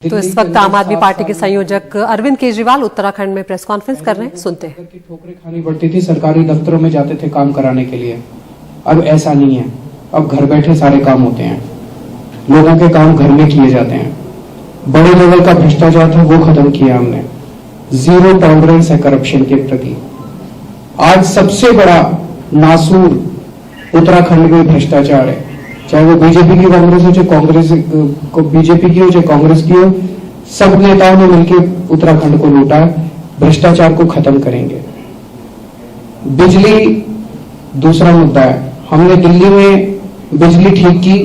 तो इस वक्त आम आदमी पार्टी के संयोजक अरविंद केजरीवाल उत्तराखंड में प्रेस कॉन्फ्रेंस कर रहे हैं, सुनते हैं। ठोकरें खानी पड़ती थी, सरकारी दफ्तरों में जाते थे काम कराने के लिए। अब ऐसा नहीं है, अब घर बैठे सारे काम होते हैं, लोगों के काम घर में किए जाते हैं। बड़े लेवल का भ्रष्टाचार था वो खत्म किया हमने, जीरो टॉलरेंस है करप्शन के प्रति। आज सबसे बड़ा नासूर उत्तराखंड में भ्रष्टाचार है, चाहे वो बीजेपी की कांग्रेस हो, चाहे कांग्रेस को बीजेपी की हो, चाहे कांग्रेस की हो, सब नेताओं ने मिलकर उत्तराखंड को लूटा। भ्रष्टाचार को खत्म करेंगे। बिजली दूसरा मुद्दा है, हमने दिल्ली में बिजली ठीक की,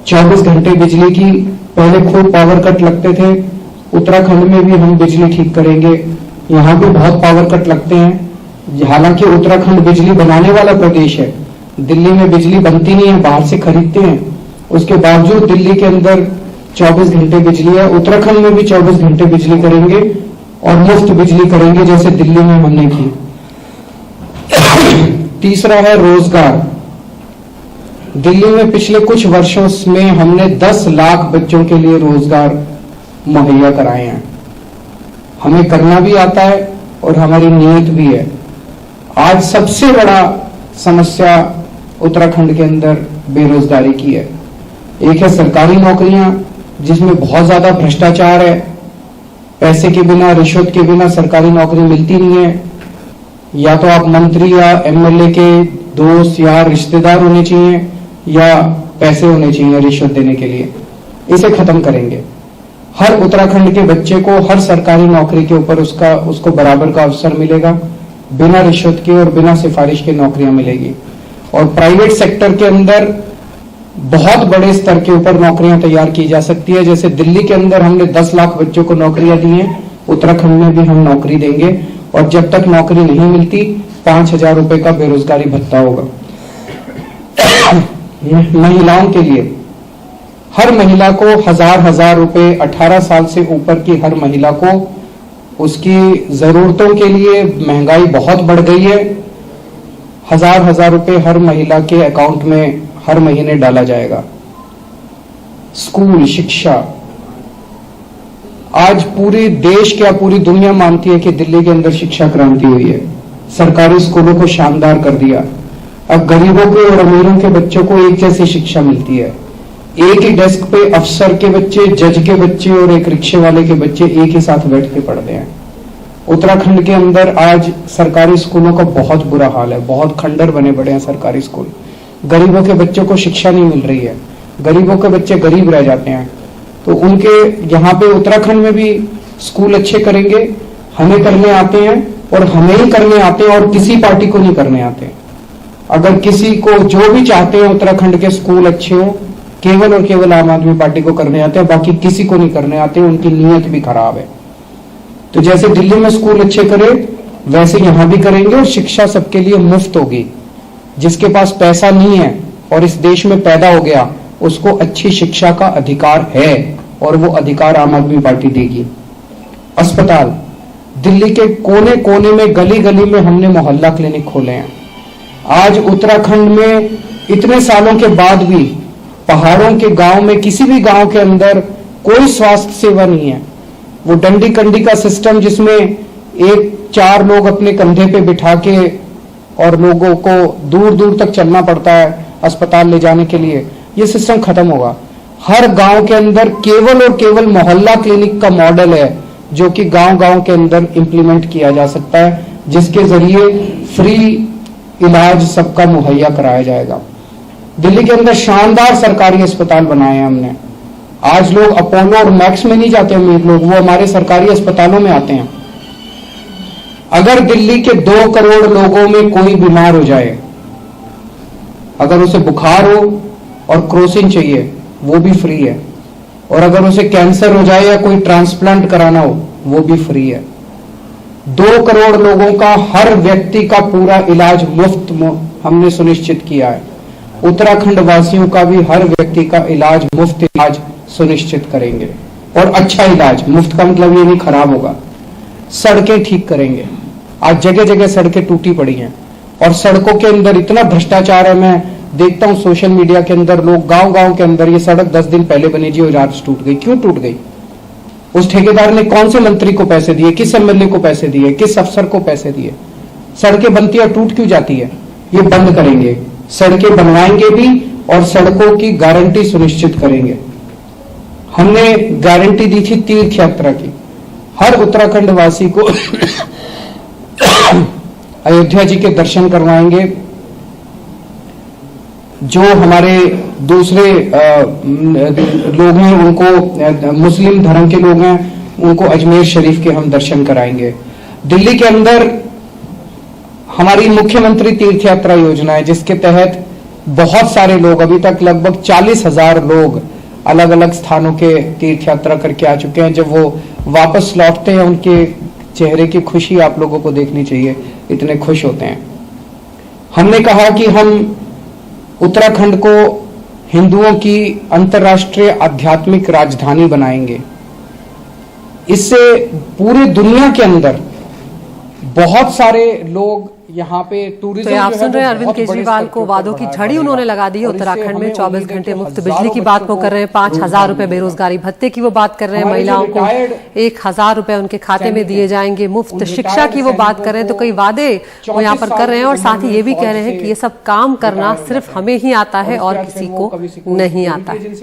24 घंटे बिजली की। पहले खूब पावर कट लगते थे, उत्तराखंड में भी हम बिजली ठीक करेंगे। यहाँ भी बहुत पावर कट लगते हैं, हालांकि उत्तराखंड बिजली बनाने वाला प्रदेश है। दिल्ली में बिजली बनती नहीं है, बाहर से खरीदते हैं, उसके बावजूद दिल्ली के अंदर 24 घंटे बिजली है। उत्तराखंड में भी 24 घंटे बिजली करेंगे और मुफ्त बिजली करेंगे जैसे दिल्ली में हमने की। तीसरा है रोजगार। दिल्ली में पिछले कुछ वर्षों में हमने 10 लाख बच्चों के लिए रोजगार मुहैया कराए हैं। हमें करना भी आता है और हमारी नीयत भी है। आज सबसे बड़ा समस्या उत्तराखंड के अंदर बेरोजगारी की है। एक है सरकारी नौकरियां जिसमें बहुत ज्यादा भ्रष्टाचार है, पैसे के बिना, रिश्वत के बिना सरकारी नौकरी मिलती नहीं है। या तो आप मंत्री या एमएलए के दोस्त या रिश्तेदार होने चाहिए या पैसे होने चाहिए रिश्वत देने के लिए। इसे खत्म करेंगे। हर उत्तराखंड के बच्चे को हर सरकारी नौकरी के ऊपर उसको बराबर का अवसर मिलेगा, बिना रिश्वत के और बिना सिफारिश के नौकरियां मिलेगी। और प्राइवेट सेक्टर के अंदर बहुत बड़े स्तर के ऊपर नौकरियां तैयार की जा सकती है। जैसे दिल्ली के अंदर हमने 10 लाख बच्चों को नौकरियां दी हैं, उत्तराखंड में भी हम नौकरी देंगे। और जब तक नौकरी नहीं मिलती 5,000 रुपए का बेरोजगारी भत्ता होगा। महिलाओं के लिए हर महिला को 1,000 रुपए, 18 साल से ऊपर की हर महिला को उसकी जरूरतों के लिए, महंगाई बहुत बढ़ गई है, 1,000 रुपए हर महिला के अकाउंट में हर महीने डाला जाएगा। स्कूल शिक्षा, आज पूरे देश क्या पूरी दुनिया मानती है कि दिल्ली के अंदर शिक्षा क्रांति हुई है। सरकारी स्कूलों को शानदार कर दिया। अब गरीबों के और अमीरों के बच्चों को एक जैसी शिक्षा मिलती है। एक ही डेस्क पे अफसर के बच्चे, जज के बच्चे और एक रिक्शे वाले के बच्चे एक ही साथ बैठ के पढ़ते हैं। उत्तराखंड के अंदर आज सरकारी स्कूलों का बहुत बुरा हाल है, बहुत खंडर बने पड़े हैं सरकारी स्कूल। गरीबों के बच्चों को शिक्षा नहीं मिल रही है, गरीबों के बच्चे गरीब रह जाते हैं। तो उनके यहाँ पे उत्तराखंड में भी स्कूल अच्छे करेंगे। हमें करने आते हैं और हमें ही करने आते हैं और किसी पार्टी को नहीं करने आते। अगर किसी को जो भी चाहते हैं उत्तराखंड के स्कूल अच्छे हो, केवल और केवल आम आदमी पार्टी को करने आते हैं, बाकी किसी को नहीं करने आते। उनकी नीयत भी खराब है। तो जैसे दिल्ली में स्कूल अच्छे करे वैसे यहां भी करेंगे और शिक्षा सबके लिए मुफ्त होगी। जिसके पास पैसा नहीं है और इस देश में पैदा हो गया, उसको अच्छी शिक्षा का अधिकार है और वो अधिकार आम आदमी पार्टी देगी। अस्पताल, दिल्ली के कोने कोने में, गली गली में हमने मोहल्ला क्लिनिक खोले हैं। आज उत्तराखंड में इतने सालों के बाद भी पहाड़ों के गांव में, किसी भी गांव के अंदर कोई स्वास्थ्य सेवा नहीं है। वो डंडी कंडी का सिस्टम जिसमें 4 लोग अपने कंधे पे बिठा के और लोगों को दूर दूर तक चलना पड़ता है अस्पताल ले जाने के लिए, ये सिस्टम खत्म होगा। हर गांव के अंदर केवल और केवल मोहल्ला क्लिनिक का मॉडल है जो कि गांव गांव के अंदर इंप्लीमेंट किया जा सकता है, जिसके जरिए फ्री इलाज सबका मुहैया कराया जाएगा। दिल्ली के अंदर शानदार सरकारी अस्पताल बनाए हैं हमने। आज लोग अपोलो और मैक्स में नहीं जाते अमीर लोग, वो हमारे सरकारी अस्पतालों में आते हैं। अगर दिल्ली के 2 करोड़ लोगों में कोई बीमार हो जाए, अगर उसे बुखार हो और क्रोसिन चाहिए, वो भी फ्री है। और अगर उसे कैंसर हो जाए या कोई ट्रांसप्लांट कराना हो, वो भी फ्री है। 2 करोड़ लोगों का, हर व्यक्ति का पूरा इलाज मुफ्त हमने सुनिश्चित किया है। उत्तराखंड वासियों का भी हर व्यक्ति का इलाज, मुफ्त इलाज सुनिश्चित करेंगे। और अच्छा इलाज, मुफ्त का मतलब ये नहीं खराब होगा। सड़कें ठीक करेंगे। आज जगह जगह सड़कें टूटी पड़ी हैं और सड़कों के अंदर इतना भ्रष्टाचार है। मैं देखता हूं सोशल मीडिया के अंदर लोग गांव गांव के अंदर, ये सड़क 10 दिन पहले बनी जी और आज टूट गई। क्यों टूट गई? उस ठेकेदार ने कौन से मंत्री को पैसे दिए, किस एमएलए को पैसे दिए, किस अफसर को पैसे दिए। सड़कें बनती है टूट क्यों जाती है, ये बंद करेंगे। सड़कें बनवाएंगे भी और सड़कों की गारंटी सुनिश्चित करेंगे। हमने गारंटी दी थी तीर्थ यात्रा की, हर उत्तराखंड वासी को अयोध्या जी के दर्शन करवाएंगे। जो हमारे दूसरे लोग हैं उनको, मुस्लिम धर्म के लोग हैं उनको अजमेर शरीफ के हम दर्शन कराएंगे। दिल्ली के अंदर हमारी मुख्यमंत्री तीर्थ यात्रा योजना है जिसके तहत बहुत सारे लोग, अभी तक लगभग 40,000 लोग अलग अलग स्थानों के तीर्थ यात्रा करके आ चुके हैं। जब वो वापस लौटते हैं उनके चेहरे की खुशी आप लोगों को देखनी चाहिए, इतने खुश होते हैं। हमने कहा कि हम उत्तराखंड को हिंदुओं की अंतर्राष्ट्रीय आध्यात्मिक राजधानी बनाएंगे। इससे पूरी दुनिया के अंदर बहुत सारे लोग यहाँ पे टूरिज्म, तो आप सुन रहे हैं अरविंद केजरीवाल को, वादों की झड़ी उन्होंने लगा दी है। उत्तराखंड में 24 घंटे मुफ्त बिजली की बात वो कर रहे हैं, 5,000 रुपए बेरोजगारी भत्ते की वो बात कर रहे हैं, महिलाओं को 1,000 रुपए उनके खाते में दिए जाएंगे, मुफ्त शिक्षा की वो बात कर रहे हैं। तो कई वादे वो यहाँ पर कर रहे हैं और साथ ही ये भी कह रहे हैं कि ये सब काम करना सिर्फ हमें ही आता है और किसी को नहीं आता है।